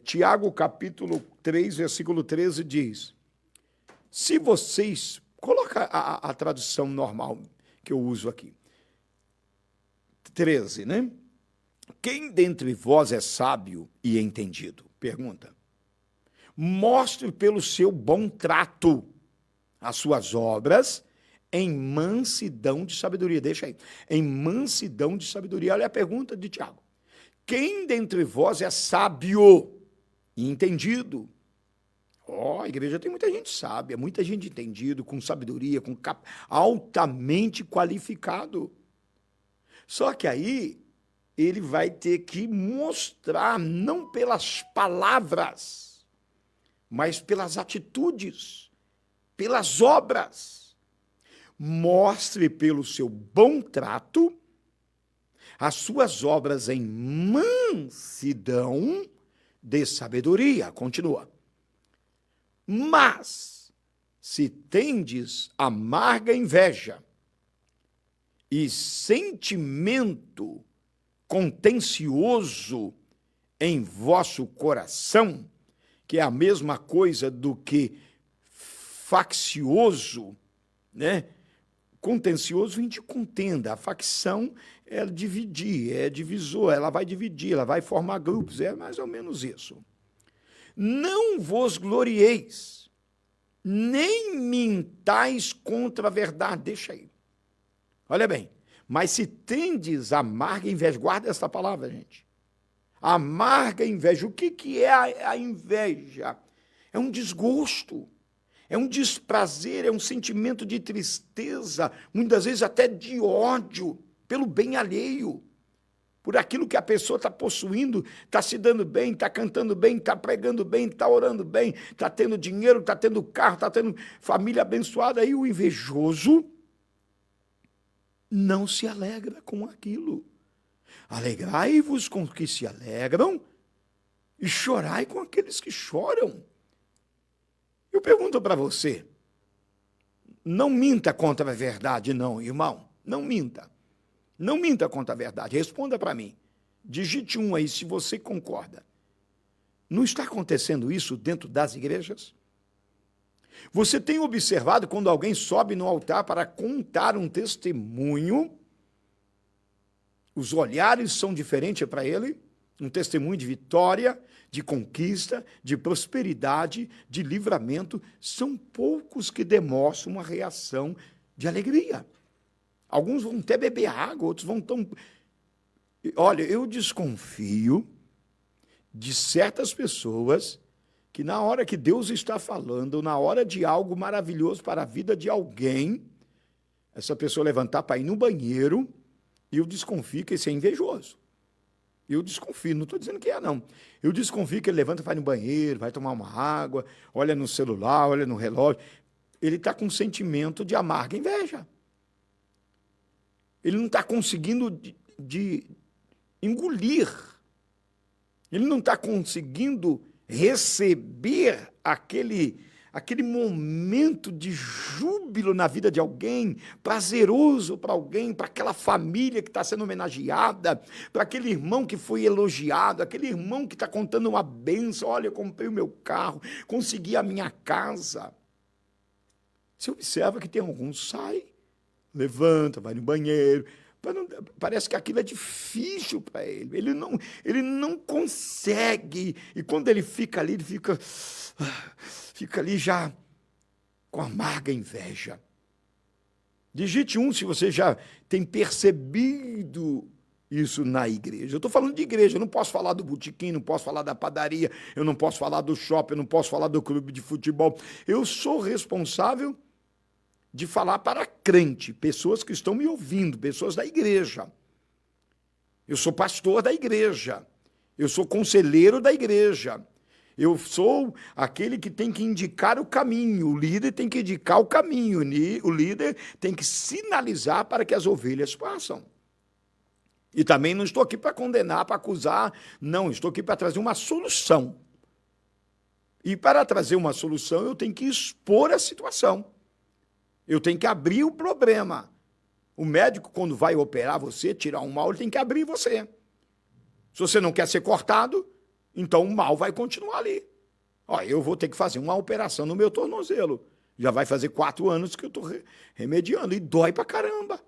Tiago, capítulo 3, versículo 13, diz: se vocês... Coloca a tradução normal que eu uso aqui. 13, né? Quem dentre vós é sábio e entendido? Pergunta. Mostre pelo seu bom trato as suas obras em mansidão de sabedoria. Deixa aí. Em mansidão de sabedoria. Olha a pergunta de Tiago. Quem dentre vós é sábio e entendido? A igreja tem muita gente sábia, muita gente entendido, com sabedoria, altamente qualificado. Só que aí ele vai ter que mostrar, não pelas palavras, mas pelas atitudes, pelas obras. Mostre pelo seu bom trato as suas obras em mansidão de sabedoria. Continua. Mas, se tendes amarga inveja e sentimento contencioso em vosso coração, que é a mesma coisa do que faccioso, né? Contencioso vem de contenda. A facção é dividir, é divisor, ela vai dividir, ela vai formar grupos, é mais ou menos isso. Não vos glorieis, nem mintais contra a verdade. Deixa aí. Olha bem. Mas se tendes amarga inveja, guarda essa palavra, gente. Amarga inveja. O que é a inveja? É um desgosto, é um desprazer, é um sentimento de tristeza, muitas vezes até de ódio pelo bem alheio. Por aquilo que a pessoa está possuindo, está se dando bem, está cantando bem, está pregando bem, está orando bem, está tendo dinheiro, está tendo carro, está tendo família abençoada. Aí o invejoso não se alegra com aquilo. Alegrai-vos com os que se alegram e chorai com aqueles que choram. Eu pergunto para você, não minta contra a verdade, não, irmão, não minta. Não minta contra a verdade, responda para mim. Digite 1 aí se você concorda. Não está acontecendo isso dentro das igrejas? Você tem observado quando alguém sobe no altar para contar um testemunho, os olhares são diferentes para ele, um testemunho de vitória, de conquista, de prosperidade, de livramento. São poucos que demonstram uma reação de alegria. Alguns vão até beber água, outros vão tão... Olha, eu desconfio de certas pessoas que na hora que Deus está falando, na hora de algo maravilhoso para a vida de alguém, essa pessoa levantar para ir no banheiro, e eu desconfio que esse é invejoso. Eu desconfio, não estou dizendo que é, não. Eu desconfio que ele levanta e vai no banheiro, vai tomar uma água, olha no celular, olha no relógio. Ele está com um sentimento de amarga inveja. Ele não está conseguindo de engolir. Ele não está conseguindo receber aquele momento de júbilo na vida de alguém, prazeroso para alguém, para aquela família que está sendo homenageada, para aquele irmão que foi elogiado, aquele irmão que está contando uma bênção. Olha, eu comprei o meu carro, consegui a minha casa. Você observa que tem alguns sai, levanta, vai no banheiro. Parece que aquilo é difícil para ele. Ele não consegue. E quando ele fica ali, ele fica ali já com amarga inveja. Digite 1 se você já tem percebido isso na igreja. Eu estou falando de igreja, eu não posso falar do botequim, não posso falar da padaria, eu não posso falar do shopping, eu não posso falar do clube de futebol. Eu sou responsável de falar para crente, pessoas que estão me ouvindo, pessoas da igreja. Eu sou pastor da igreja, eu sou conselheiro da igreja, eu sou aquele que tem que indicar o caminho, o líder tem que indicar o caminho, o líder tem que sinalizar para que as ovelhas passem. E também não estou aqui para condenar, para acusar, não, estou aqui para trazer uma solução. E para trazer uma solução, eu tenho que expor a situação. Eu tenho que abrir o problema. O médico, quando vai operar você, tirar um mal, ele tem que abrir você. Se você não quer ser cortado, Então o mal vai continuar ali. Ó, eu vou ter que fazer uma operação no meu tornozelo. Já vai fazer 4 anos que eu estou remediando e dói pra caramba.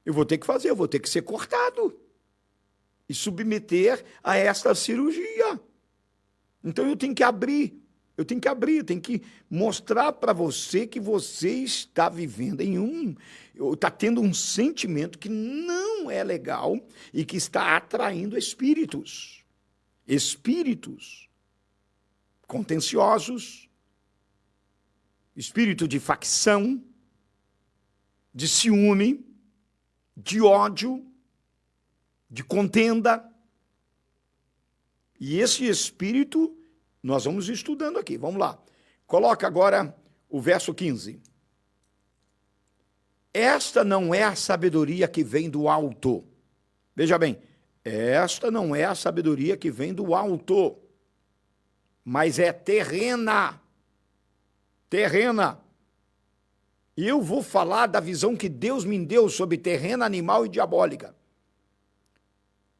Eu vou ter que fazer, eu vou ter que ser cortado e submeter a esta cirurgia. Então eu tenho que abrir, eu tenho que mostrar para você que você está vivendo está tendo um sentimento que não é legal e que está atraindo espíritos contenciosos, espírito de facção, de ciúme, de ódio, de contenda. E esse espírito, nós vamos estudando aqui. Vamos lá. Coloca agora o verso 15. Esta não é a sabedoria que vem do alto. Veja bem, esta não é a sabedoria que vem do alto, mas é terrena. Terrena. E eu vou falar da visão que Deus me deu sobre terrena, animal e diabólica.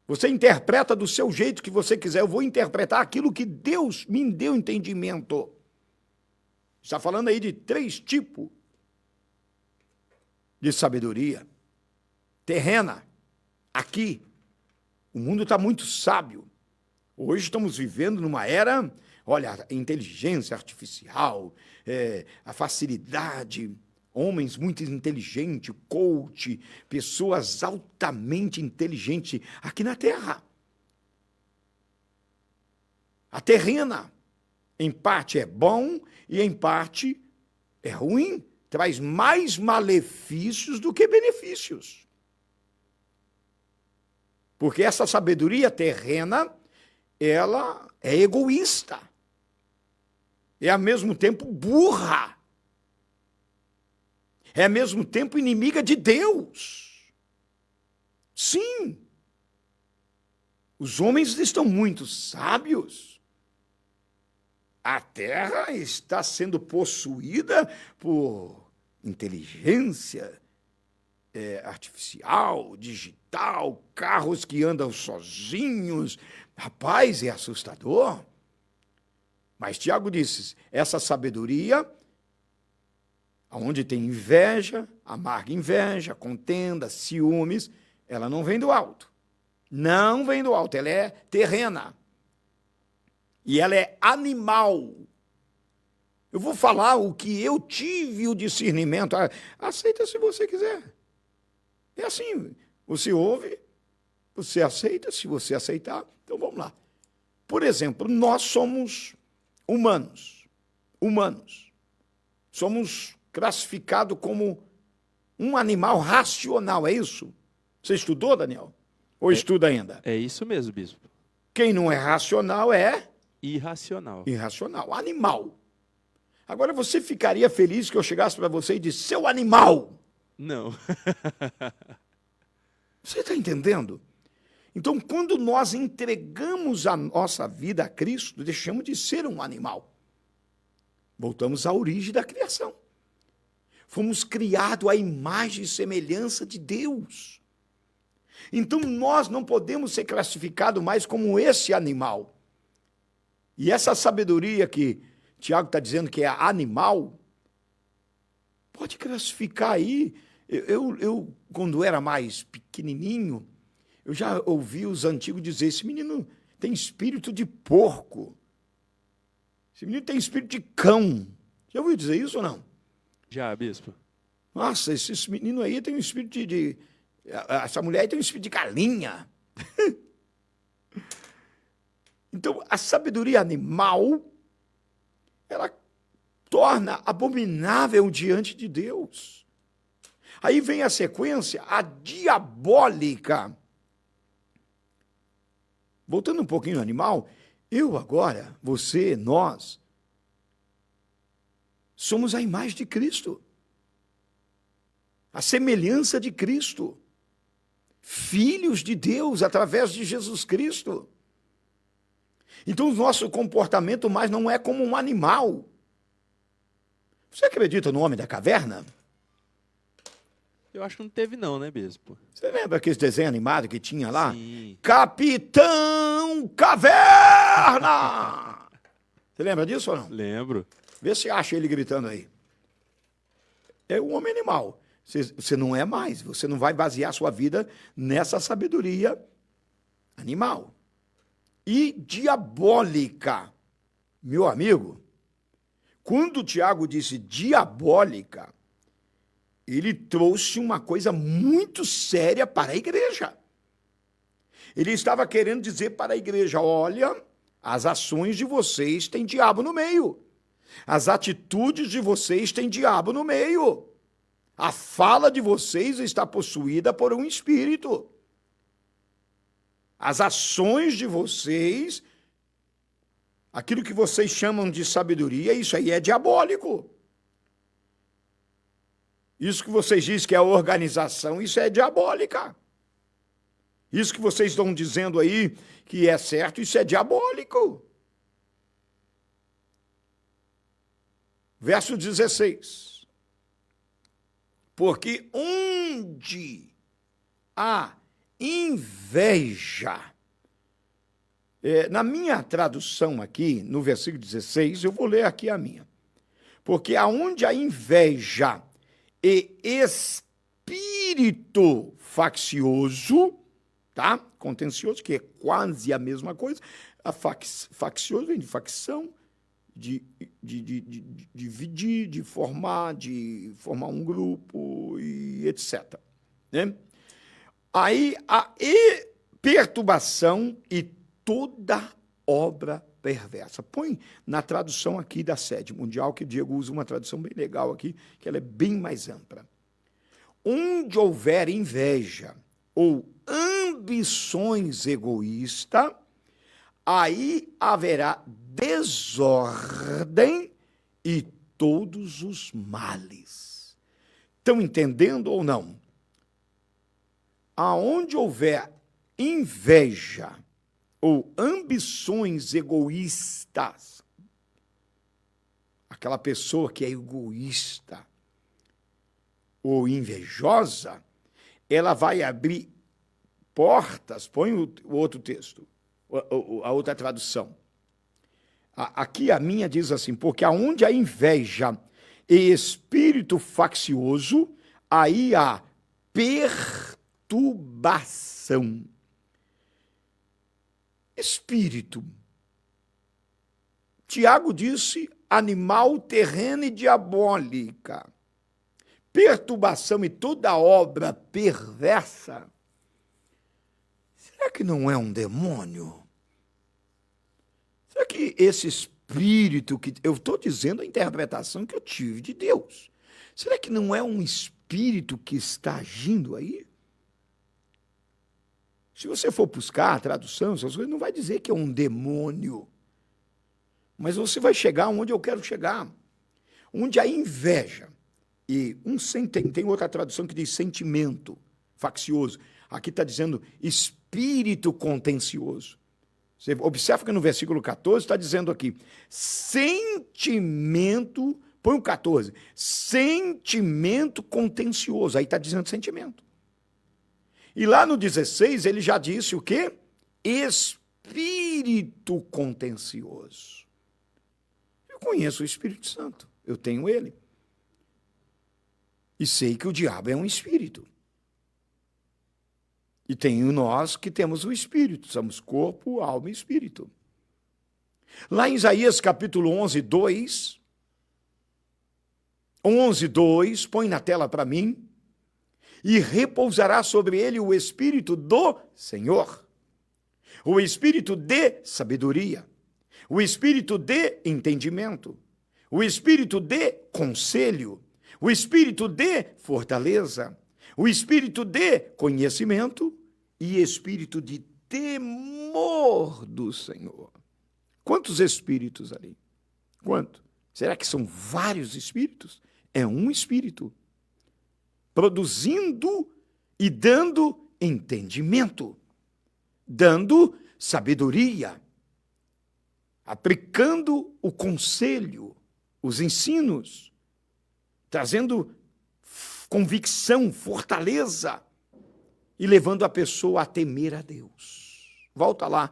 Você interpreta do seu jeito que você quiser. Eu vou interpretar aquilo que Deus me deu entendimento. Está falando aí de 3 tipos de sabedoria. Terrena. Aqui. O mundo está muito sábio. Hoje estamos vivendo numa era, olha, a inteligência artificial, a facilidade, homens muito inteligentes, coach, pessoas altamente inteligentes aqui na Terra. A terrena, em parte é bom e em parte é ruim, traz mais malefícios do que benefícios. Porque essa sabedoria terrena, ela é egoísta. É ao mesmo tempo burra. É ao mesmo tempo inimiga de Deus. Sim. Os homens estão muito sábios. A Terra está sendo possuída por inteligência artificial, digital, carros que andam sozinhos. Rapaz, é assustador. Mas Tiago disse, essa sabedoria, onde tem inveja, amarga inveja, contenda, ciúmes, ela não vem do alto. Não vem do alto, ela é terrena. E ela é animal. Eu vou falar o que eu tive o discernimento. Aceita se você quiser. É assim, você ouve, você aceita, se você aceitar, então vamos lá. Por exemplo, nós somos humanos. Somos classificados como um animal racional, é isso? Você estudou, Daniel? Ou estuda ainda? É isso mesmo, bispo. Quem não é racional é? Irracional. Irracional, animal. Agora você ficaria feliz que eu chegasse para você e disse, seu animal. Não. Você está entendendo? Então, quando nós entregamos a nossa vida a Cristo, deixamos de ser um animal. Voltamos à origem da criação. Fomos criados à imagem e semelhança de Deus. Então, nós não podemos ser classificados mais como esse animal. E essa sabedoria que Tiago está dizendo que é animal, pode classificar aí. Eu, quando era mais pequenininho, eu já ouvi os antigos dizer, esse menino tem espírito de porco. Esse menino tem espírito de cão. Já ouviu dizer isso ou não? Já, bispo. Nossa, esse menino aí tem um espírito essa mulher aí tem um espírito de galinha. Então, a sabedoria animal, ela torna abominável diante de Deus. Aí vem a sequência, a diabólica. Voltando um pouquinho no animal, eu agora, você, nós, somos a imagem de Cristo. A semelhança de Cristo. Filhos de Deus através de Jesus Cristo. Então o nosso comportamento mais não é como um animal. Você acredita no homem da caverna? Eu acho que não teve não, né, bispo? Você lembra aquele desenho animado que tinha lá? Sim. Capitão Caverna! Você lembra disso ou não? Lembro. Vê se acha ele gritando aí. É um homem animal. Você não é mais. Você não vai basear sua vida nessa sabedoria animal. E diabólica. Meu amigo, quando o Tiago disse diabólica, ele trouxe uma coisa muito séria para a igreja. Ele estava querendo dizer para a igreja, olha, as ações de vocês têm diabo no meio. As atitudes de vocês têm diabo no meio. A fala de vocês está possuída por um espírito. As ações de vocês, aquilo que vocês chamam de sabedoria, isso aí é diabólico. Isso que vocês dizem que é organização, isso é diabólica. Isso que vocês estão dizendo aí que é certo, isso é diabólico. Verso 16. Porque onde há inveja, na minha tradução aqui, no versículo 16, eu vou ler aqui a minha. Porque aonde há inveja e espírito faccioso, tá? Contencioso, que é quase a mesma coisa. A faccioso vem de facção, de dividir, de formar um grupo e etc. Né? Aí a perturbação e toda obra perversa. Põe na tradução aqui da Sede Mundial, que o Diego usa uma tradução bem legal aqui, que ela é bem mais ampla. Onde houver inveja ou ambições egoístas, aí haverá desordem e todos os males. Estão entendendo ou não? Aonde houver inveja ou ambições egoístas, aquela pessoa que é egoísta ou invejosa, ela vai abrir portas, põe o outro texto, a outra tradução. Aqui a minha diz assim, porque aonde há inveja e espírito faccioso, aí há perturbação. Espírito. Tiago disse animal, terreno e diabólica. Perturbação e toda obra perversa. Será que não é um demônio? Será que esse espírito que eu estou dizendo a interpretação que eu tive de Deus? Será que não é um espírito que está agindo aí? Se você for buscar a tradução, você não vai dizer que é um demônio. Mas você vai chegar onde eu quero chegar. Onde há inveja. E tem outra tradução que diz sentimento faccioso. Aqui está dizendo espírito contencioso. Você observa que no versículo 14 está dizendo aqui, sentimento, põe o 14, sentimento contencioso. Aí está dizendo sentimento. E lá no 16 ele já disse o quê? Espírito contencioso. Eu conheço o Espírito Santo, eu tenho ele. E sei que o diabo é um espírito. E tenho nós que temos o espírito, somos corpo, alma e espírito. Lá em Isaías capítulo 11, 2, 11, 2, põe na tela para mim, e repousará sobre ele o Espírito do Senhor, o Espírito de sabedoria, o Espírito de entendimento, o Espírito de conselho, o Espírito de fortaleza, o Espírito de conhecimento e Espírito de temor do Senhor. Quantos espíritos ali? Quanto? Será que são vários espíritos? É um espírito. Produzindo e dando entendimento, dando sabedoria, aplicando o conselho, os ensinos, trazendo convicção, fortaleza, e levando a pessoa a temer a Deus. Volta lá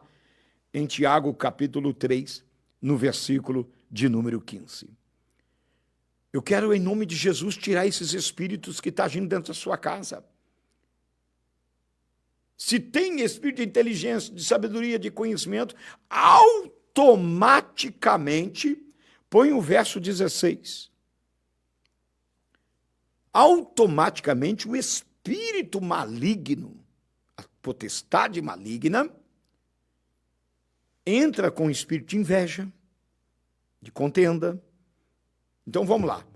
em Tiago, capítulo 3, no versículo de número 15. Eu quero, em nome de Jesus, tirar esses espíritos que estão agindo dentro da sua casa. Se tem espírito de inteligência, de sabedoria, de conhecimento, automaticamente, põe o verso 16. Automaticamente o espírito maligno, a potestade maligna, entra com o espírito de inveja, de contenda. Então vamos lá.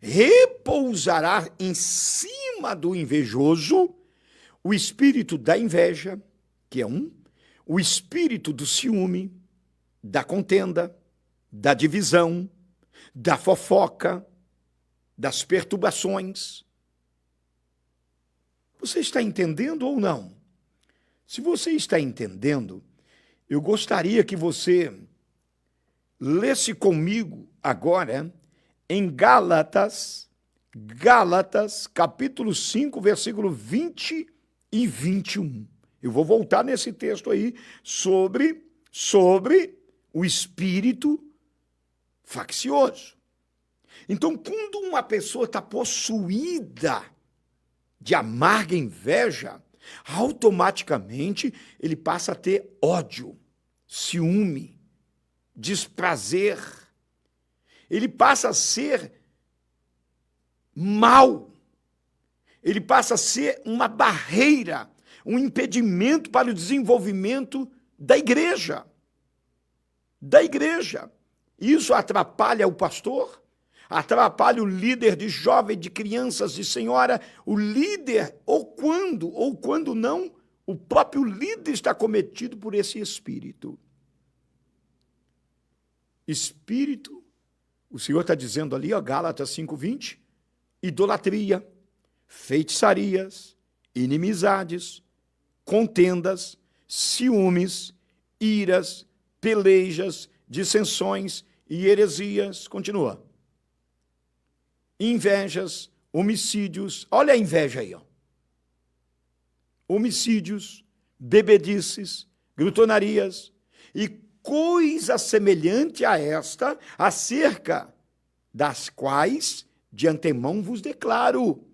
Repousará em cima do invejoso o espírito da inveja, que é o espírito do ciúme, da contenda, da divisão, da fofoca, das perturbações. Você está entendendo ou não? Se você está entendendo, eu gostaria que você lesse comigo agora em Gálatas, capítulo 5, versículo 20 e 21. Eu vou voltar nesse texto aí sobre o espírito faccioso. Então, quando uma pessoa está possuída de amarga inveja, automaticamente ele passa a ter ódio, ciúme, desprazer. Ele passa a ser mau. Ele passa a ser uma barreira, um impedimento para o desenvolvimento da igreja. Isso atrapalha o pastor, atrapalha o líder de jovem, de crianças, de senhora, o líder, ou quando não, o próprio líder está cometido por esse espírito. Espírito, o Senhor está dizendo ali, ó, Gálatas 5:20, idolatria, feitiçarias, inimizades, contendas, ciúmes, iras, pelejas, dissensões e heresias. Continua. Invejas, homicídios. Olha a inveja aí, ó. Homicídios, bebedices, glutonarias e coisa semelhante a esta, acerca das quais de antemão vos declaro,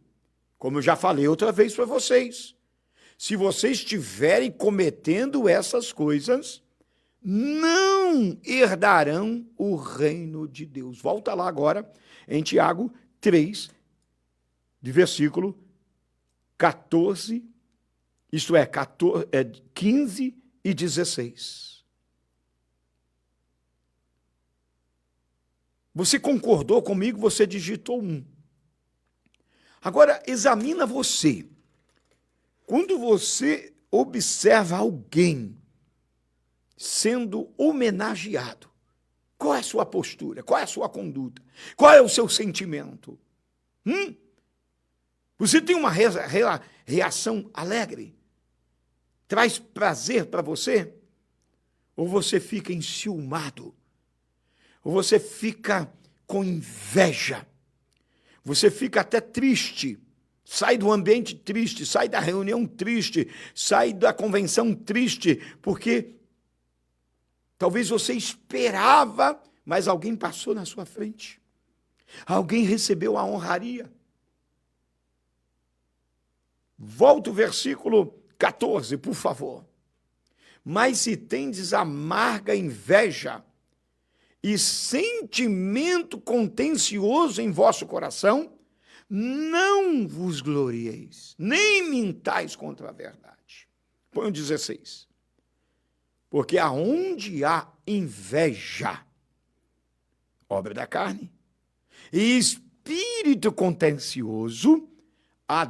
como eu já falei outra vez para vocês, se vocês estiverem cometendo essas coisas, não herdarão o reino de Deus. Volta lá agora em Tiago 3, de versículo 14, isto é, 15 e 16. Você concordou comigo, você digitou 1. Agora, examina você. Quando você observa alguém sendo homenageado, qual é a sua postura? Qual é a sua conduta? Qual é o seu sentimento? Você tem uma reação alegre? Traz prazer para você? Ou você fica enciumado? Ou você fica com inveja? Você fica até triste, sai do ambiente triste, sai da reunião triste, sai da convenção triste, porque talvez você esperava, mas alguém passou na sua frente. Alguém recebeu a honraria. Volta o versículo 14, por favor. Mas se tendes amarga inveja e sentimento contencioso em vosso coração, não vos glorieis, nem mintais contra a verdade. Põe o 16. Porque aonde há inveja, obra da carne, e espírito contencioso, há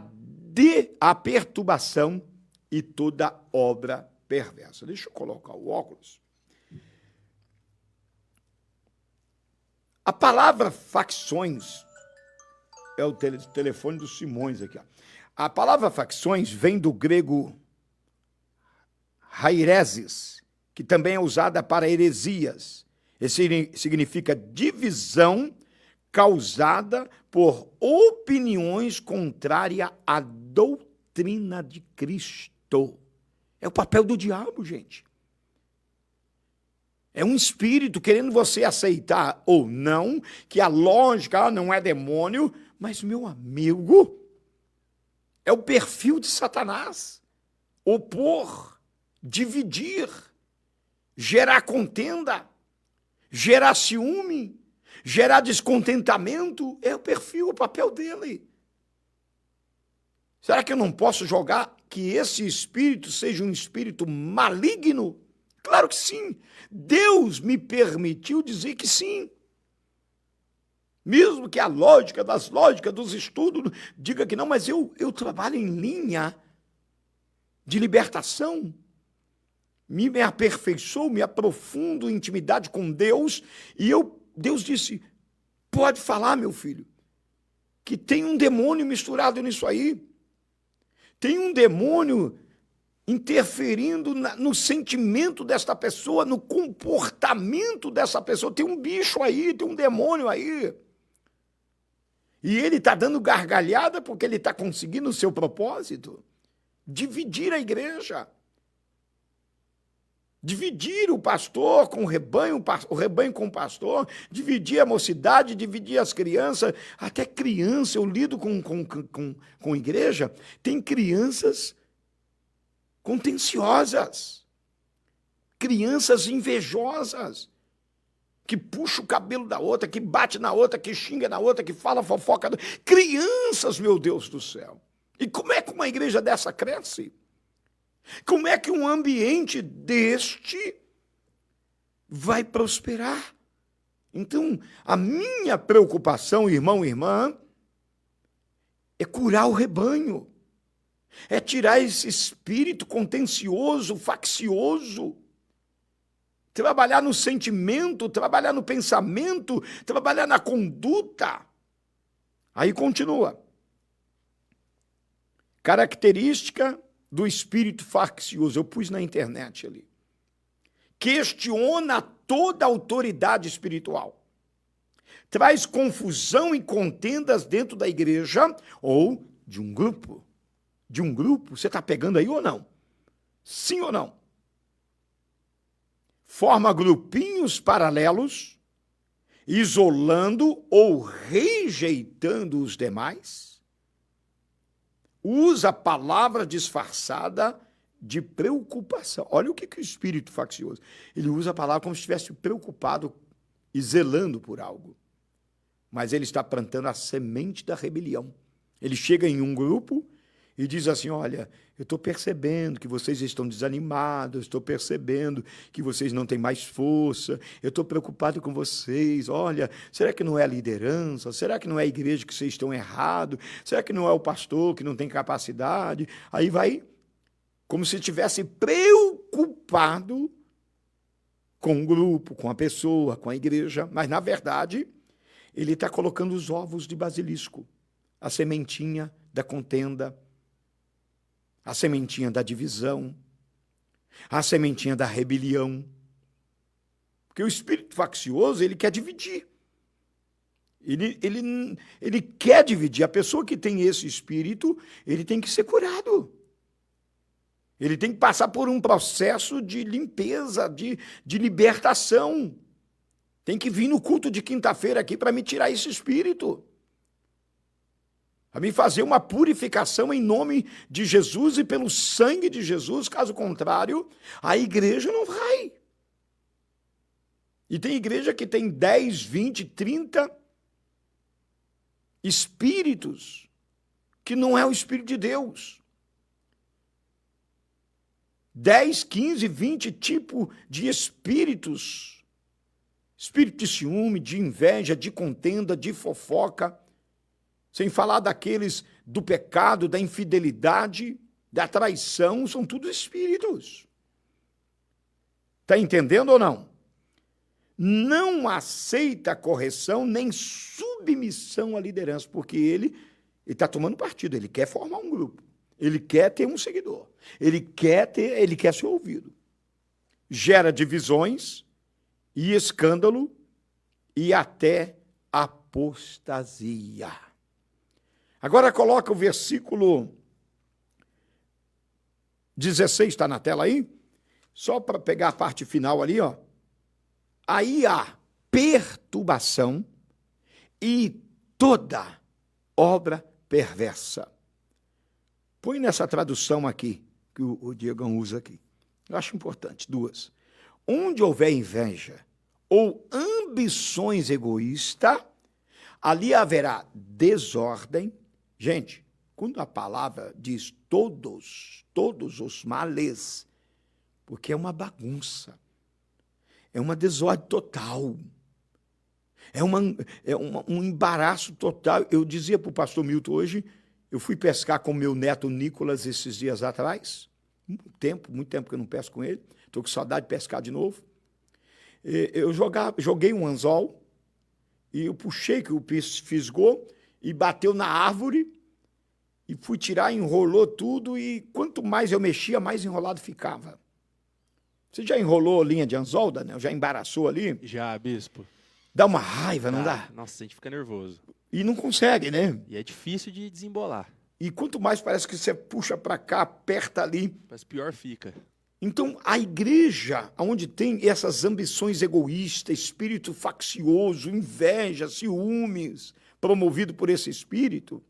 perturbação e toda obra perversa. Deixa eu colocar o óculos. A palavra facções, é o telefone do Simões aqui, ó. A palavra facções vem do grego haireses, que também é usada para heresias. Esse significa divisão causada por opiniões contrárias à doutrina de Cristo. É o papel do diabo, gente. É um espírito querendo você aceitar ou não, que a lógica não é demônio, mas, meu amigo, é o perfil de Satanás. Opor, dividir, gerar contenda, gerar ciúme, gerar descontentamento, é o perfil, o papel dele. Será que eu não posso jogar que esse espírito seja um espírito maligno? Claro que sim. Deus me permitiu dizer que sim. Mesmo que a lógica das lógicas dos estudos diga que não, mas eu trabalho em linha de libertação. Me aperfeiçoo, me aprofundo em intimidade com Deus. E Deus disse, pode falar, meu filho, que tem um demônio misturado nisso aí. Tem um demônio interferindo no sentimento desta pessoa, no comportamento dessa pessoa. Tem um bicho aí, tem um demônio aí. E ele está dando gargalhada porque ele está conseguindo o seu propósito. Dividir a igreja. Dividir o pastor com o rebanho com o pastor, dividir a mocidade, dividir as crianças, até criança, eu lido com igreja, tem crianças contenciosas, crianças invejosas, que puxa o cabelo da outra, que bate na outra, que xinga na outra, que fala fofoca. Crianças, meu Deus do céu. E como é que uma igreja dessa cresce? Como é que um ambiente deste vai prosperar? Então, a minha preocupação, irmão e irmã, é curar o rebanho. É tirar esse espírito contencioso, faccioso. Trabalhar no sentimento, trabalhar no pensamento, trabalhar na conduta. Aí continua. Característica do espírito faccioso, eu pus na internet ali. Questiona toda a autoridade espiritual. Traz confusão e contendas dentro da igreja ou de um grupo. De um grupo, você está pegando aí ou não? Sim ou não? Forma grupinhos paralelos, isolando ou rejeitando os demais. Usa a palavra disfarçada de preocupação. Olha o que o espírito faccioso. Ele usa a palavra como se estivesse preocupado e zelando por algo. Mas ele está plantando a semente da rebelião. Ele chega em um grupo e diz assim, olha, eu estou percebendo que vocês estão desanimados, estou percebendo que vocês não têm mais força, eu estou preocupado com vocês, olha, será que não é a liderança? Será que não é a igreja que vocês estão errados? Será que não é o pastor que não tem capacidade? Aí vai como se estivesse preocupado com o grupo, com a pessoa, com a igreja, mas, na verdade, ele está colocando os ovos de basilisco, a sementinha da contenda, a sementinha da divisão, a sementinha da rebelião. Porque o espírito faccioso, ele quer dividir. Ele quer dividir. A pessoa que tem esse espírito, ele tem que ser curado. Ele tem que passar por um processo de limpeza, de libertação. Tem que vir no culto de quinta-feira aqui para me tirar esse espírito. A me fazer uma purificação em nome de Jesus e pelo sangue de Jesus, caso contrário, a igreja não vai. E tem igreja que tem 10, 20, 30 espíritos, que não é o Espírito de Deus. 10, 15, 20 tipos de espíritos. Espírito de ciúme, de inveja, de contenda, de fofoca. Sem falar daqueles do pecado, da infidelidade, da traição, são tudo espíritos. Está entendendo ou não? Não aceita correção nem submissão à liderança, porque ele está tomando partido, ele quer formar um grupo, ele quer ter um seguidor, ele quer ser ouvido. Gera divisões e escândalo e até a apostasia. Agora coloca o versículo 16, está na tela aí? Só para pegar a parte final ali, ó. Aí há perturbação e toda obra perversa. Põe nessa tradução aqui, que o Diegão usa aqui. Eu acho importante, duas. Onde houver inveja ou ambições egoístas, ali haverá desordem. Gente, quando a palavra diz todos os males, porque é uma bagunça, é uma desordem total, é um embaraço total. Eu dizia para o pastor Milton hoje, eu fui pescar com meu neto Nicolas esses dias atrás, muito tempo que eu não pesco com ele, estou com saudade de pescar de novo. Eu joguei um anzol e eu puxei que o peixe fisgou e bateu na árvore e fui tirar, enrolou tudo e quanto mais eu mexia, mais enrolado ficava. Você já enrolou linha de anzol, Daniel? Já embaraçou ali? Já, bispo. Dá uma raiva, não dá? Nossa, a gente fica nervoso. E não consegue, né? E é difícil de desembolar. E quanto mais parece que você puxa para cá, aperta ali. Mas pior fica. Então, a igreja, onde tem essas ambições egoístas, espírito faccioso, inveja, ciúmes, promovido por esse espírito,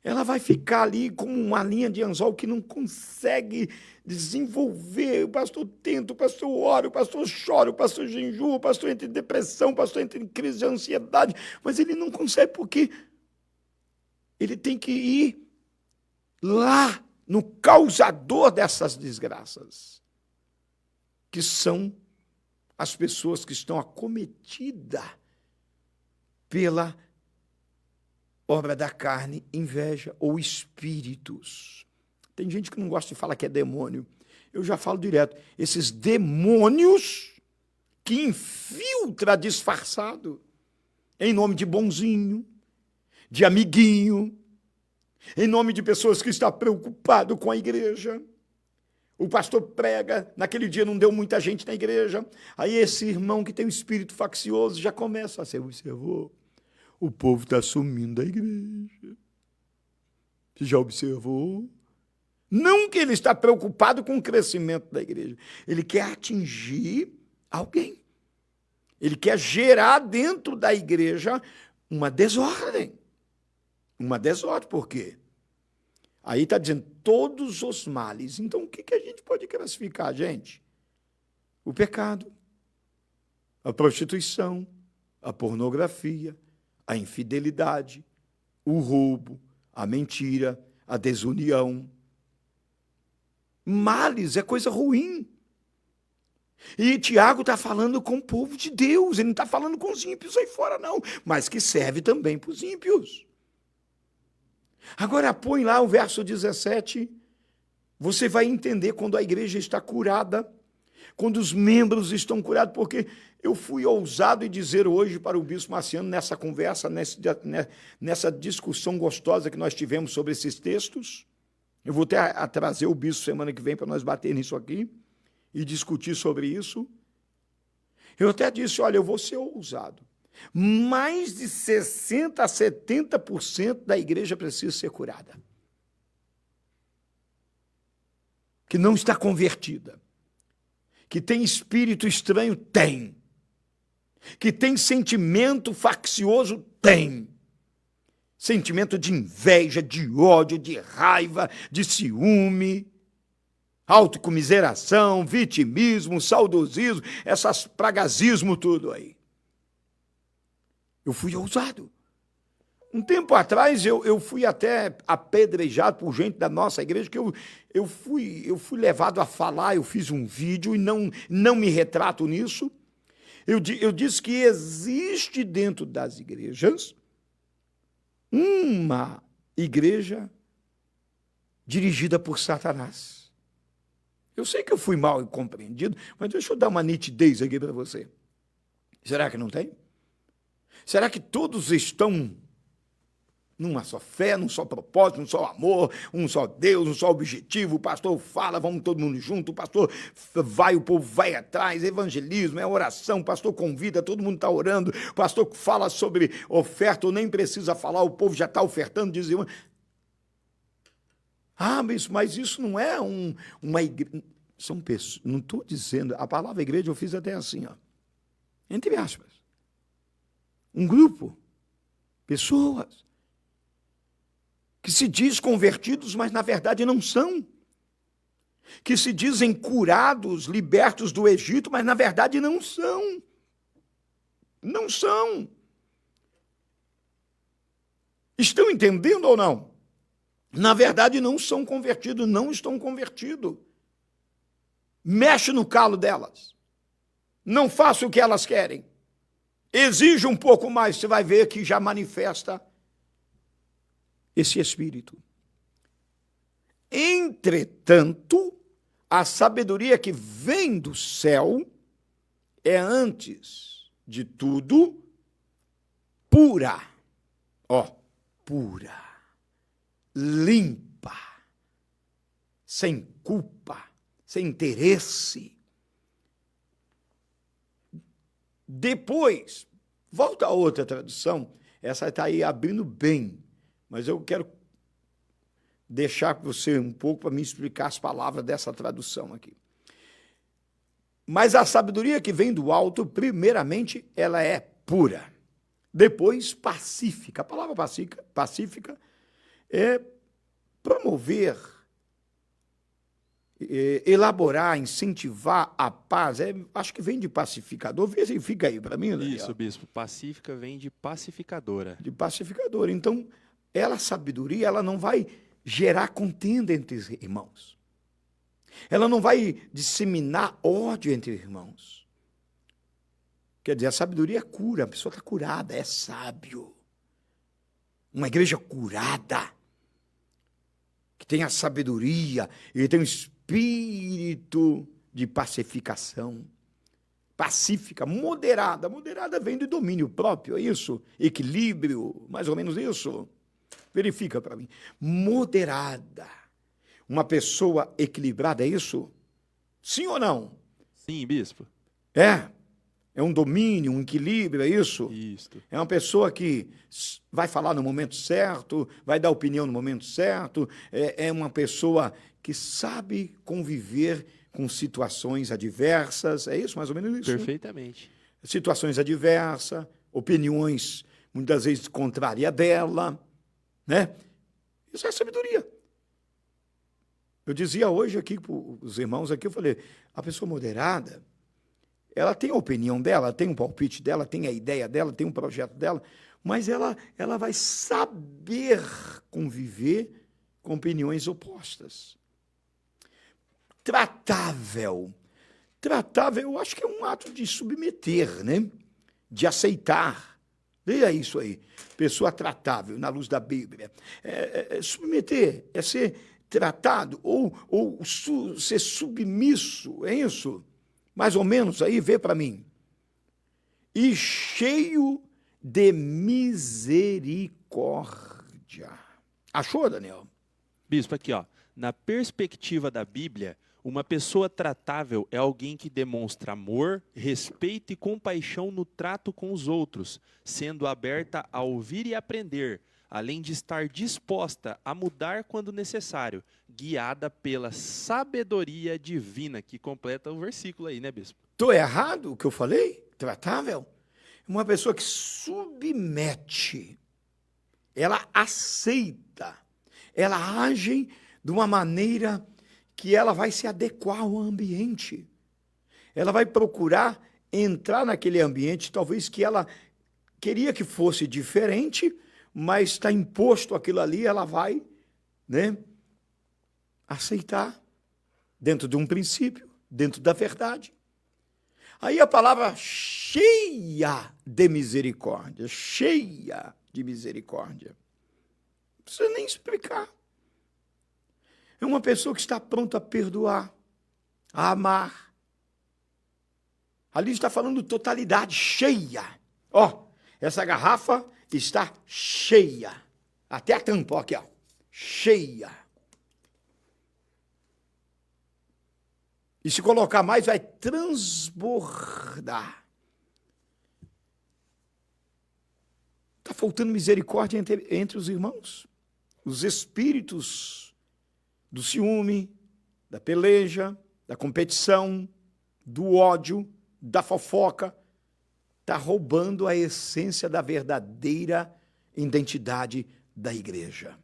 ela vai ficar ali como uma linha de anzol que não consegue desenvolver. O pastor tenta, o pastor ora, o pastor chora, o pastor jejua, o pastor entra em depressão, o pastor entra em crise de ansiedade, mas ele não consegue porque ele tem que ir lá no causador dessas desgraças, que são as pessoas que estão acometidas pela obra da carne, inveja ou espíritos. Tem gente que não gosta de falar que é demônio. Eu já falo direto. Esses demônios que infiltra disfarçado em nome de bonzinho, de amiguinho, em nome de pessoas que estão preocupadas com a igreja. O pastor prega, naquele dia não deu muita gente na igreja, aí esse irmão que tem um espírito faccioso já começa a ser, observou? O povo está sumindo da igreja. Você já observou? Não que ele está preocupado com o crescimento da igreja. Ele quer atingir alguém. Ele quer gerar dentro da igreja uma desordem. Uma desordem, por quê? Aí está dizendo todos os males. Então, o que a gente pode classificar, gente? O pecado, a prostituição, a pornografia, a infidelidade, o roubo, a mentira, a desunião. Males é coisa ruim. E Tiago está falando com o povo de Deus, ele não está falando com os ímpios aí fora, não, mas que serve também para os ímpios. Agora põe lá o verso 17, você vai entender quando a igreja está curada, quando os membros estão curados, porque eu fui ousado em dizer hoje para o bispo Marciano, nessa conversa, nessa discussão gostosa que nós tivemos sobre esses textos, eu vou até trazer o bispo semana que vem para nós bater nisso aqui e discutir sobre isso. Eu até disse, olha, eu vou ser ousado. Mais de 60% a 70% da igreja precisa ser curada. Que não está convertida. Que tem espírito estranho? Tem. Que tem sentimento faccioso? Tem. Sentimento de inveja, de ódio, de raiva, de ciúme, autocomiseração, vitimismo, saudosismo, essas pragasismo tudo aí. Eu fui ousado. Um tempo atrás, eu fui até apedrejado por gente da nossa igreja, que eu fui levado a falar, eu fiz um vídeo e não me retrato nisso. Eu disse que existe dentro das igrejas uma igreja dirigida por Satanás. Eu sei que eu fui mal compreendido, mas deixa eu dar uma nitidez aqui para você. Será que não tem? Será que todos estão numa só fé, num só propósito, num só amor, um só Deus, um só objetivo. O pastor fala, vamos todo mundo junto, o pastor vai, o povo vai atrás, evangelismo, é oração, o pastor convida, todo mundo está orando, o pastor fala sobre oferta, ou nem precisa falar, o povo já está ofertando, diz, mas isso não é uma igreja, são pessoas, não estou dizendo, a palavra igreja eu fiz até assim, ó, entre aspas, um grupo, pessoas, que se diz convertidos, mas na verdade não são. Que se dizem curados, libertos do Egito, mas na verdade não são. Não são. Estão entendendo ou não? Na verdade não são convertidos, não estão convertidos. Mexe no calo delas. Não faça o que elas querem. Exige um pouco mais, você vai ver que já manifesta esse espírito. Entretanto, a sabedoria que vem do céu é, antes de tudo, pura. Pura. Limpa. Sem culpa. Sem interesse. Depois, volta a outra tradução, essa está aí abrindo bem, mas eu quero deixar para você um pouco para me explicar as palavras dessa tradução aqui. Mas a sabedoria que vem do alto, primeiramente, ela é pura. Depois, pacífica. A palavra pacífica é promover, elaborar, incentivar a paz. Acho que vem de pacificador. Verifica aí para mim, Daniel. Isso, bispo. Pacífica vem de pacificadora. De pacificadora. Então, a sabedoria, ela não vai gerar contenda entre os irmãos. Ela não vai disseminar ódio entre irmãos. Quer dizer, a sabedoria cura, a pessoa está curada, é sábio. Uma igreja curada, que tem a sabedoria, e tem um espírito de pacificação. Pacífica, moderada. Moderada vem do domínio próprio, é isso? Equilíbrio, mais ou menos isso. Verifica para mim. Moderada. Uma pessoa equilibrada, é isso? Sim ou não? Sim, bispo. É um domínio, um equilíbrio, é isso? Isso. É uma pessoa que vai falar no momento certo, vai dar opinião no momento certo, é uma pessoa que sabe conviver com situações adversas, é isso, mais ou menos isso? Perfeitamente. Situações adversas, opiniões muitas vezes contrárias dela, né? Isso é sabedoria. Eu dizia hoje aqui para os irmãos aqui, eu falei, a pessoa moderada, ela tem a opinião dela, tem um palpite dela, tem a ideia dela, tem um projeto dela, mas ela vai saber conviver com opiniões opostas. Tratável. Tratável, eu acho que é um ato de submeter, né? De aceitar. Leia isso aí. Pessoa tratável, na luz da Bíblia. Submeter, é ser tratado ou ser submisso, é isso? Mais ou menos aí, vê para mim. E cheio de misericórdia. Achou, Daniel? Bispo, aqui, ó. Na perspectiva da Bíblia, uma pessoa tratável é alguém que demonstra amor, respeito e compaixão no trato com os outros, sendo aberta a ouvir e aprender, além de estar disposta a mudar quando necessário, guiada pela sabedoria divina, que completa o versículo aí, né, bispo? Estou errado o que eu falei? Tratável? Uma pessoa que submete, ela aceita, ela age de uma maneira que ela vai se adequar ao ambiente. Ela vai procurar entrar naquele ambiente, talvez que ela queria que fosse diferente, mas está imposto aquilo ali, ela vai, né, aceitar dentro de um princípio, dentro da verdade. Aí a palavra cheia de misericórdia, cheia de misericórdia. Não precisa nem explicar. É uma pessoa que está pronta a perdoar, a amar. Ali está falando totalidade, cheia. Essa garrafa está cheia. até a tampa, ó, aqui, ó, cheia. E se colocar mais, vai transbordar. Está faltando misericórdia entre os irmãos? Os espíritos do ciúme, da peleja, da competição, do ódio, da fofoca, está roubando a essência da verdadeira identidade da igreja.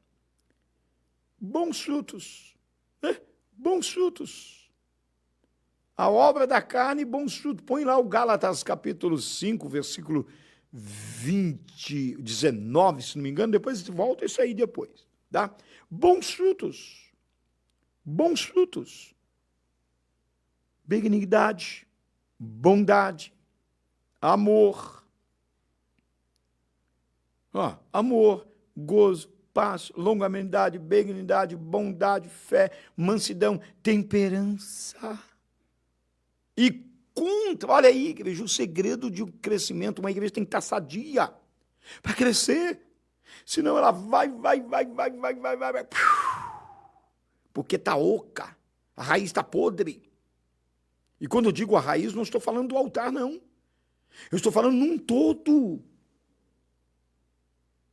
Bons frutos, né? Bons frutos. A obra da carne, bons frutos. Põe lá o Gálatas capítulo 5, versículo 19, se não me engano, depois volta isso aí depois. Tá? Bons frutos. Bons frutos. Benignidade, bondade, amor. Ó, amor, gozo, paz, longanimidade, benignidade, bondade, fé, mansidão, temperança. E contra, olha aí, igreja, o segredo de um crescimento, uma igreja tem que estar sadia para crescer. Senão ela vai, porque está oca, a raiz está podre. E quando eu digo a raiz, não estou falando do altar, não. Eu estou falando num todo.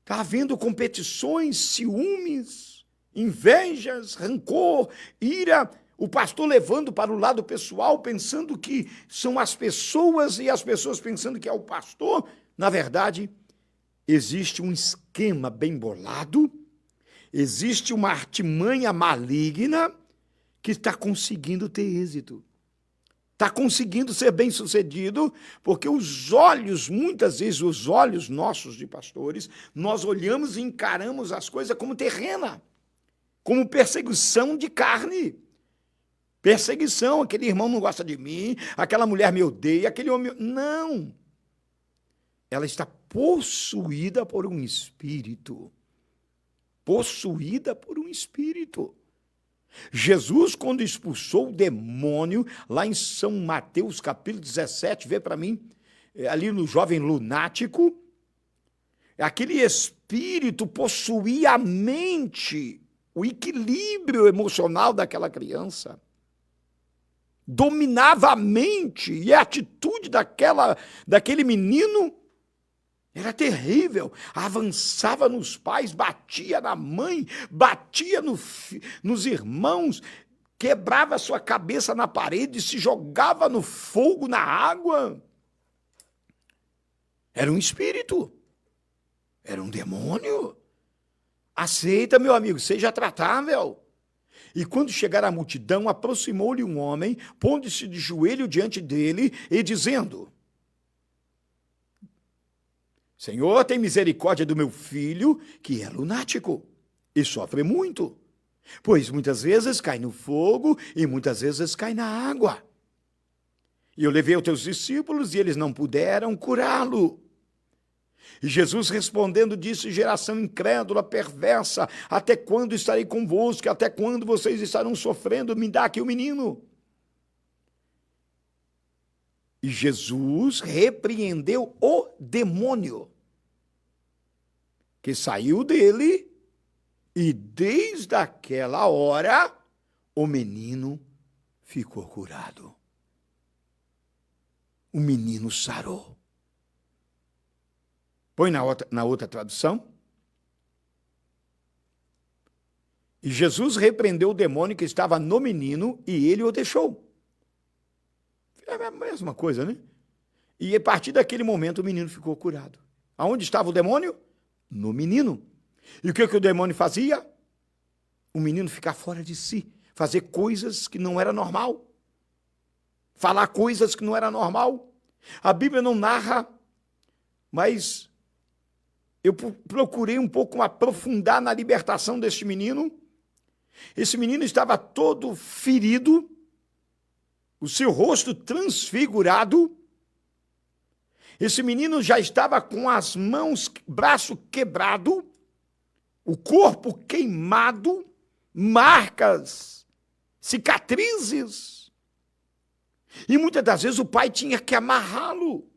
Está havendo competições, ciúmes, invejas, rancor, ira. O pastor levando para o lado pessoal, pensando que são as pessoas e as pessoas pensando que é o pastor. Na verdade, existe um esquema bem bolado, existe uma artimanha maligna que está conseguindo ter êxito. Está conseguindo ser bem-sucedido, porque os olhos, muitas vezes os olhos nossos de pastores, nós olhamos e encaramos as coisas como terrena, como perseguição de carne. Perseguição, aquele irmão não gosta de mim, aquela mulher me odeia, aquele homem... Não! Ela está possuída por um espírito. Possuída por um espírito. Jesus, quando expulsou o demônio, lá em São Mateus, capítulo 17, vê para mim, ali no jovem lunático, aquele espírito possuía a mente, o equilíbrio emocional daquela criança. Dominava a mente e a atitude daquele menino era terrível. Avançava nos pais, batia na mãe, batia nos irmãos, quebrava a sua cabeça na parede, se jogava no fogo, na água. Era um espírito, era um demônio. Aceita, meu amigo, seja tratável. E quando chegar a multidão, aproximou-lhe um homem, pondo-se de joelho diante dele e dizendo: Senhor, tem misericórdia do meu filho, que é lunático e sofre muito, pois muitas vezes cai no fogo e muitas vezes cai na água. E eu levei aos teus discípulos e eles não puderam curá-lo. E Jesus respondendo disse: geração incrédula, perversa, até quando estarei convosco? Até quando vocês estarão sofrendo? Me dá aqui o menino. E Jesus repreendeu o demônio, que saiu dele, e desde aquela hora o menino ficou curado. O menino sarou. Põe na outra tradução. E Jesus repreendeu o demônio que estava no menino e ele o deixou. É a mesma coisa, né? E a partir daquele momento o menino ficou curado. Aonde estava o demônio? No menino. E o que o demônio fazia? O menino ficar fora de si, fazer coisas que não era normal, falar coisas que não era normal. A Bíblia não narra, mas eu procurei um pouco aprofundar na libertação deste menino. Esse menino estava todo ferido, o seu rosto transfigurado. Esse menino já estava com as mãos, braço quebrado, o corpo queimado, marcas, cicatrizes. E muitas das vezes o pai tinha que amarrá-lo,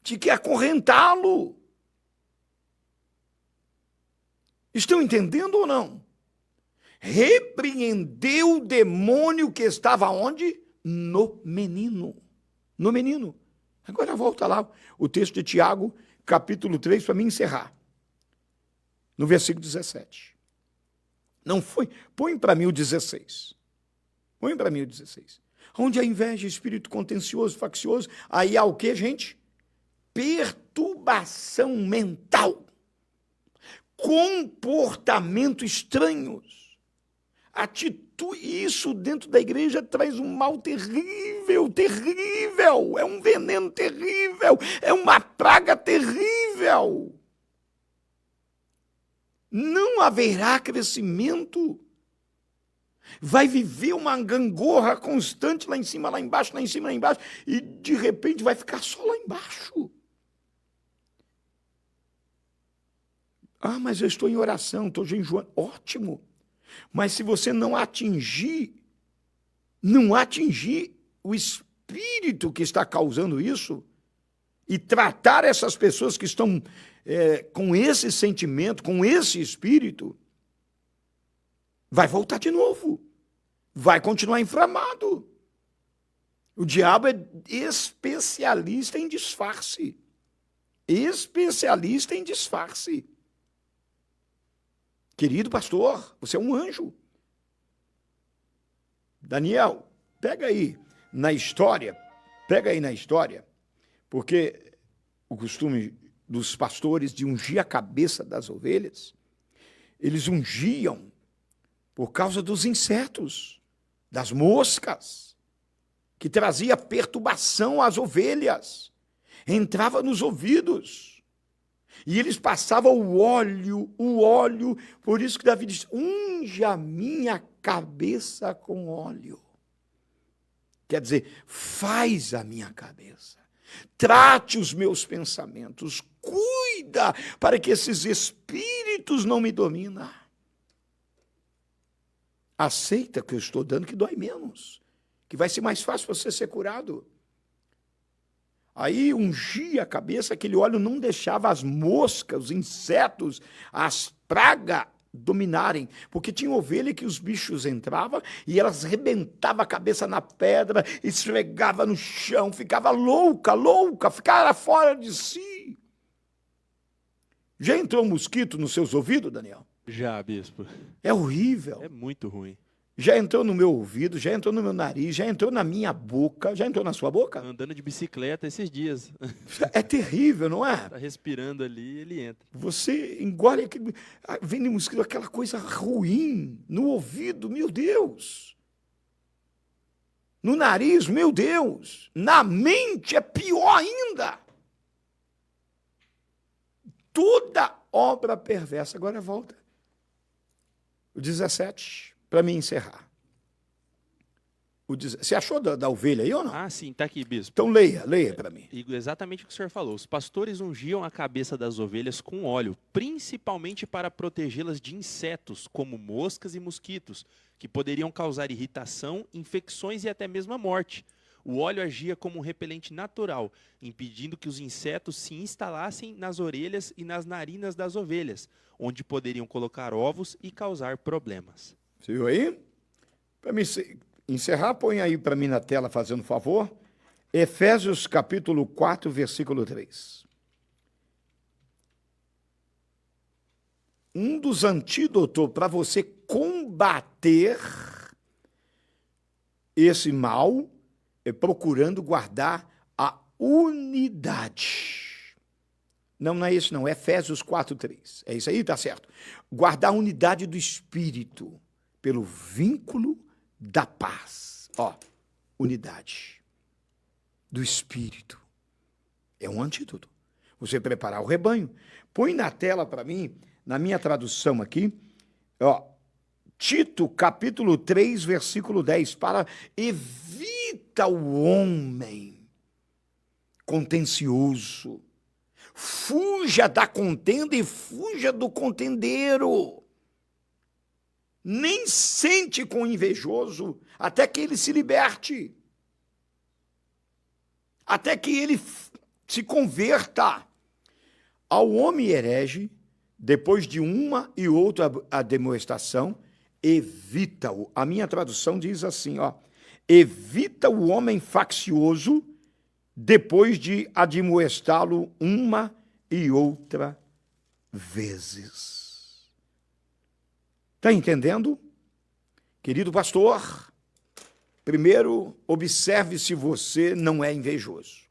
tinha que acorrentá-lo. Estão entendendo ou não? Repreendeu o demônio que estava onde? No menino. No menino. Agora volta lá o texto de Tiago, capítulo 3, para me encerrar. No versículo 17. Não foi? Põe para mim o 16. Põe para mim o 16. Onde há inveja, espírito contencioso, faccioso, aí há o que, gente? Perturbação mental. Comportamento estranhos. Atitude, isso dentro da igreja traz um mal terrível, terrível. É um veneno terrível. É uma praga terrível. Não haverá crescimento. Vai viver uma gangorra constante lá em cima, lá embaixo, lá em cima, lá embaixo, e de repente vai ficar só lá embaixo. Ah, mas eu estou em oração, estou jejuando. Ótimo. Mas se você não atingir o espírito que está causando isso, e tratar essas pessoas que estão com esse sentimento, com esse espírito, vai voltar de novo. Vai continuar inflamado. O diabo é especialista em disfarce. Especialista em disfarce. Querido pastor, você é um anjo. Daniel, pega aí na história, porque o costume dos pastores de ungir a cabeça das ovelhas, eles ungiam por causa dos insetos, das moscas, que trazia perturbação às ovelhas, entrava nos ouvidos, e eles passavam o óleo, por isso que Davi diz, unge a minha cabeça com óleo. Quer dizer, faz a minha cabeça, trate os meus pensamentos, cuida para que esses espíritos não me dominem. Aceita que eu estou dando que dói menos, que vai ser mais fácil você ser curado. Aí ungia a cabeça, aquele óleo não deixava as moscas, os insetos, as pragas dominarem, porque tinha ovelha que os bichos entravam e elas rebentavam a cabeça na pedra, esfregava no chão, ficava louca, ficava fora de si. Já entrou um mosquito nos seus ouvidos, Daniel? Já, bispo. É horrível. É muito ruim. Já entrou no meu ouvido, já entrou no meu nariz, já entrou na minha boca, já entrou na sua boca? Andando de bicicleta esses dias. É terrível, não é? Tá respirando ali, ele entra. Você engole aquele... Vem no mosquito aquela coisa ruim no ouvido, meu Deus. No nariz, meu Deus. Na mente é pior ainda. Toda obra perversa. Agora volta. O 17... para me encerrar. Você achou da ovelha aí ou não? Ah, sim, tá aqui, bispo. Então leia para mim. Exatamente o que o senhor falou. Os pastores ungiam a cabeça das ovelhas com óleo, principalmente para protegê-las de insetos, como moscas e mosquitos, que poderiam causar irritação, infecções e até mesmo a morte. O óleo agia como um repelente natural, impedindo que os insetos se instalassem nas orelhas e nas narinas das ovelhas, onde poderiam colocar ovos e causar problemas. Você viu aí? Para me encerrar, põe aí para mim na tela, fazendo favor. Efésios capítulo 4, versículo 3. Um dos antídotos para você combater esse mal é procurando guardar a unidade. Não é isso não, é Efésios 4, 3. É isso aí, tá certo. Guardar a unidade do Espírito pelo vínculo da paz. Ó, unidade do Espírito. É um antídoto. Você preparar o rebanho. Põe na tela para mim, na minha tradução aqui, ó, Tito, capítulo 3, versículo 10. Evita o homem contencioso. Fuja da contenda e fuja do contendeiro. Nem sente com o invejoso até que ele se liberte. Até que ele se converta. Ao homem herege, depois de uma e outra admoestação, evita-o. A minha tradução diz assim, ó, evita o homem faccioso depois de admoestá-lo uma e outra vezes. Está entendendo? Querido pastor, primeiro, observe se você não é invejoso.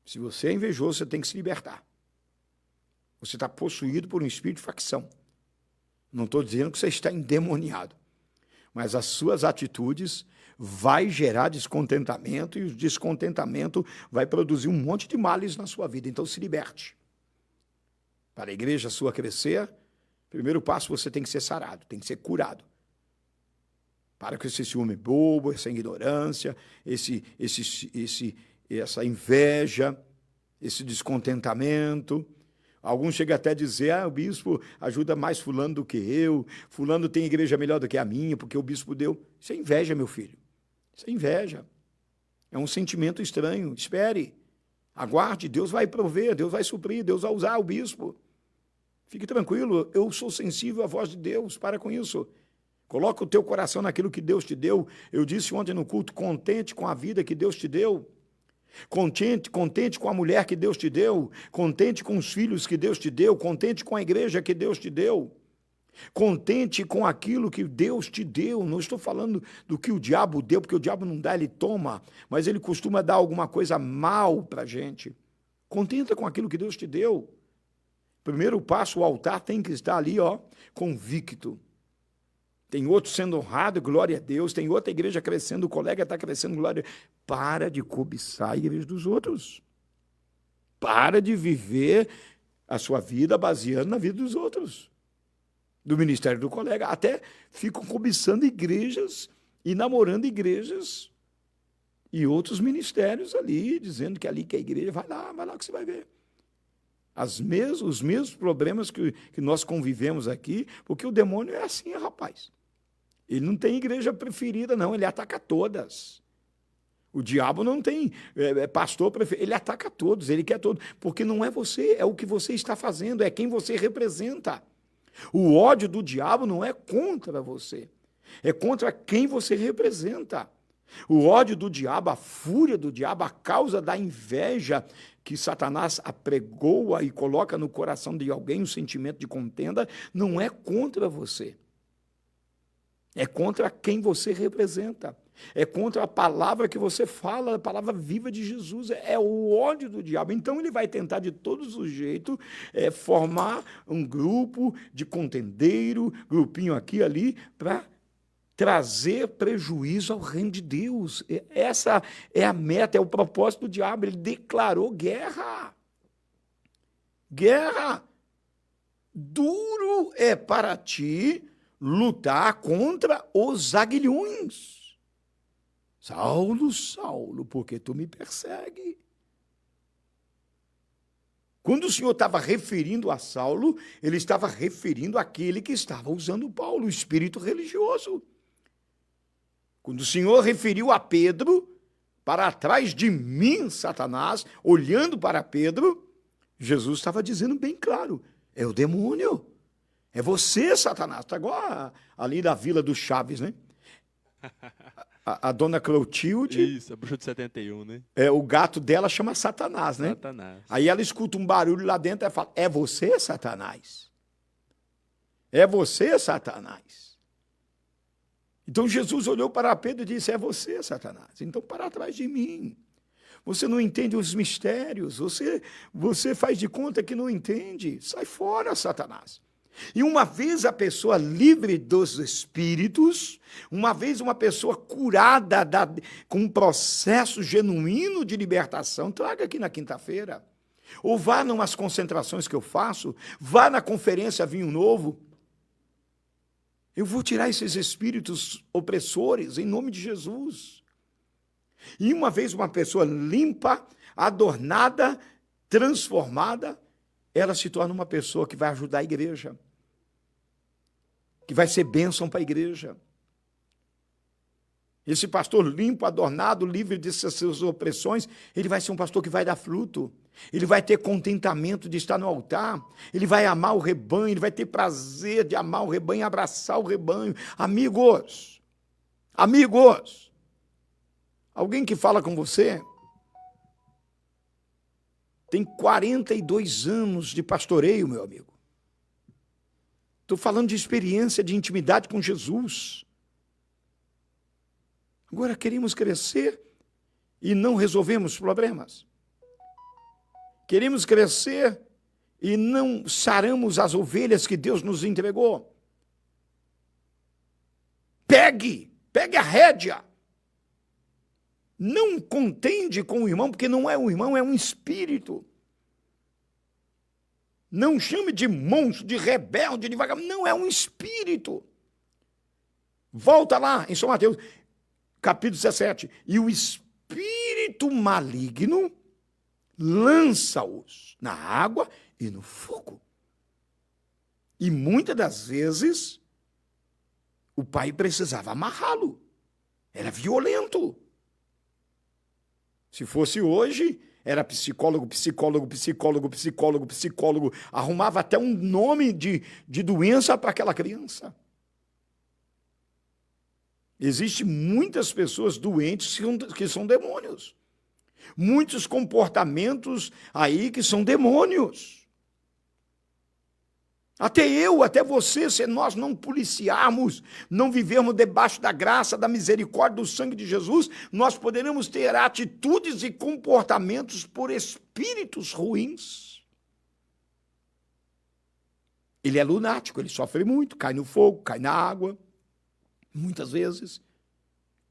Se você é invejoso, você tem que se libertar. Você está possuído por um espírito de facção. Não estou dizendo que você está endemoniado, mas as suas atitudes vai gerar descontentamento e o descontentamento vai produzir um monte de males na sua vida. Então se liberte. Para a igreja sua crescer, primeiro passo você tem que ser sarado, tem que ser curado. Para com esse ciúme bobo, essa ignorância, essa inveja, esse descontentamento. Alguns chegam até a dizer, o bispo ajuda mais fulano do que eu, fulano tem igreja melhor do que a minha, porque o bispo deu. Isso é inveja, meu filho. Isso é inveja. É um sentimento estranho. Espere. Aguarde. Deus vai prover, Deus vai suprir, Deus vai usar o bispo. Fique tranquilo, eu sou sensível à voz de Deus, para com isso. Coloca o teu coração naquilo que Deus te deu. Eu disse ontem no culto, contente com a vida que Deus te deu. Contente com a mulher que Deus te deu, contente com os filhos que Deus te deu, contente com a igreja que Deus te deu, contente com aquilo que Deus te deu. Não estou falando do que o diabo deu, porque o diabo não dá, ele toma, mas ele costuma dar alguma coisa mal para a gente. Contenta com aquilo que Deus te deu. Primeiro passo, o altar tem que estar ali, ó, convicto. Tem outro sendo honrado, glória a Deus. Tem outra igreja crescendo, o colega está crescendo, glória a Deus. Para de cobiçar a igreja dos outros. Para de viver a sua vida baseando na vida dos outros. Do ministério do colega. Até ficam cobiçando igrejas e namorando igrejas e outros ministérios ali, dizendo que ali que é a igreja. Vai lá que você vai ver. Os mesmos problemas que nós convivemos aqui, porque o demônio é assim, rapaz. Ele não tem igreja preferida, não, ele ataca todas. O diabo não tem pastor preferido, ele ataca todos, ele quer todos, porque não é você, é o que você está fazendo, é quem você representa. O ódio do diabo não é contra você, é contra quem você representa. O ódio do diabo, a fúria do diabo, a causa da inveja que Satanás apregoa e coloca no coração de alguém, um sentimento de contenda, não é contra você. É contra quem você representa. É contra a palavra que você fala, a palavra viva de Jesus. É o ódio do diabo. Então ele vai tentar de todos os jeitos formar um grupo de contendeiro, grupinho aqui e ali, para trazer prejuízo ao reino de Deus. Essa é a meta, é o propósito do diabo. Ele declarou guerra. Guerra. Duro é para ti lutar contra os aguilhões. Saulo, Saulo, porque tu me persegue? Quando o Senhor estava referindo a Saulo, ele estava referindo àquele que estava usando Paulo, o espírito religioso. Quando o Senhor referiu a Pedro, para trás de mim, Satanás, olhando para Pedro, Jesus estava dizendo bem claro, é o demônio, é você, Satanás. Está igual ali da Vila do Chaves, né? A dona Clotilde... Isso, a bruxa de 71, né? O gato dela chama Satanás, né? Satanás. Aí ela escuta um barulho lá dentro e fala, é você, Satanás? É você, Satanás? Então Jesus olhou para Pedro e disse, é você, Satanás, então para trás de mim. Você não entende os mistérios, você faz de conta que não entende. Sai fora, Satanás. E uma vez a pessoa livre dos espíritos, uma vez uma pessoa curada com um processo genuíno de libertação, traga aqui na quinta-feira. Ou vá em umas concentrações que eu faço, vá na conferência Vinho Novo. Eu vou tirar esses espíritos opressores em nome de Jesus. E uma vez uma pessoa limpa, adornada, transformada, ela se torna uma pessoa que vai ajudar a igreja, que vai ser bênção para a igreja. Esse pastor limpo, adornado, livre de suas opressões, ele vai ser um pastor que vai dar fruto. Ele vai ter contentamento de estar no altar. Ele vai amar o rebanho, ele vai ter prazer de amar o rebanho, abraçar o rebanho. Amigos, alguém que fala com você tem 42 anos de pastoreio, meu amigo. Estou falando de experiência, de intimidade com Jesus. Agora queremos crescer e não resolvemos problemas. Queremos crescer e não saramos as ovelhas que Deus nos entregou. Pegue a rédea. Não contende com o irmão, porque não é um irmão, é um espírito. Não chame de monstro, de rebelde, de vagabundo. Não, é um espírito. Volta lá em São Mateus, capítulo 17. E o espírito maligno lança-os na água e no fogo. E muitas das vezes o pai precisava amarrá-lo. Era violento. Se fosse hoje, era psicólogo, arrumava até um nome de doença para aquela criança. Existem muitas pessoas doentes que são demônios. Muitos comportamentos aí que são demônios. Até você, se nós não policiarmos, não vivermos debaixo da graça, da misericórdia, do sangue de Jesus, nós poderemos ter atitudes e comportamentos por espíritos ruins. Ele é lunático, ele sofre muito, cai no fogo, cai na água, muitas vezes.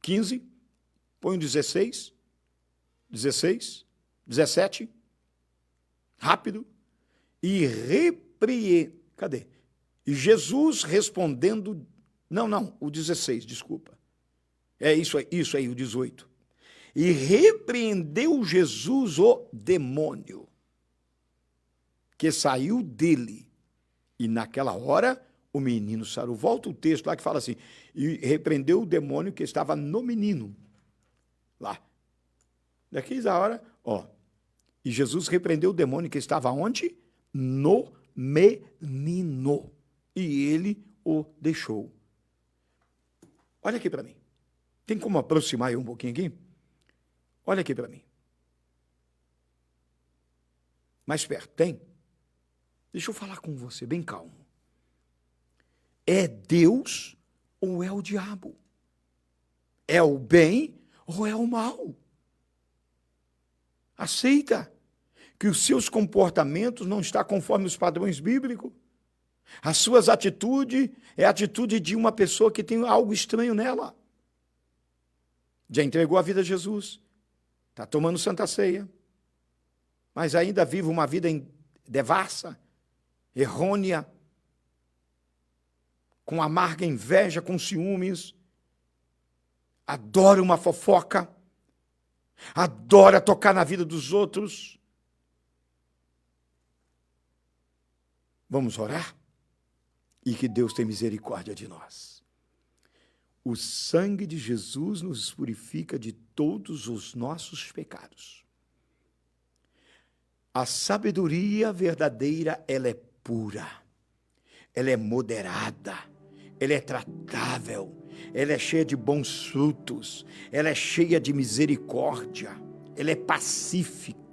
15, põe o 16, 17, rápido, e repreende. Cadê? E Jesus respondendo, não, o 16, desculpa. É isso aí, o 18. E repreendeu Jesus o demônio, que saiu dele. E naquela hora, o menino sarou. Volta o texto lá que fala assim, e repreendeu o demônio que estava no menino. Lá. Daqui da hora, e Jesus repreendeu o demônio que estava onde? No menino. E ele o deixou. Olha aqui para mim. Tem como aproximar eu um pouquinho aqui? Olha aqui para mim. Mais perto, tem? Deixa eu falar com você, bem calmo. É Deus ou é o diabo? É o bem ou é o mal? Aceita que os seus comportamentos não estão conforme os padrões bíblicos. As suas atitudes é a atitude de uma pessoa que tem algo estranho nela. Já entregou a vida a Jesus, está tomando Santa Ceia, mas ainda vive uma vida devassa, errônea, com amarga inveja, com ciúmes, adora uma fofoca, adora tocar na vida dos outros. Vamos orar? E que Deus tenha misericórdia de nós. O sangue de Jesus nos purifica de todos os nossos pecados. A sabedoria verdadeira, ela é pura, ela é moderada, ela é tratável, ela é cheia de bons frutos, ela é cheia de misericórdia, ela é pacífica.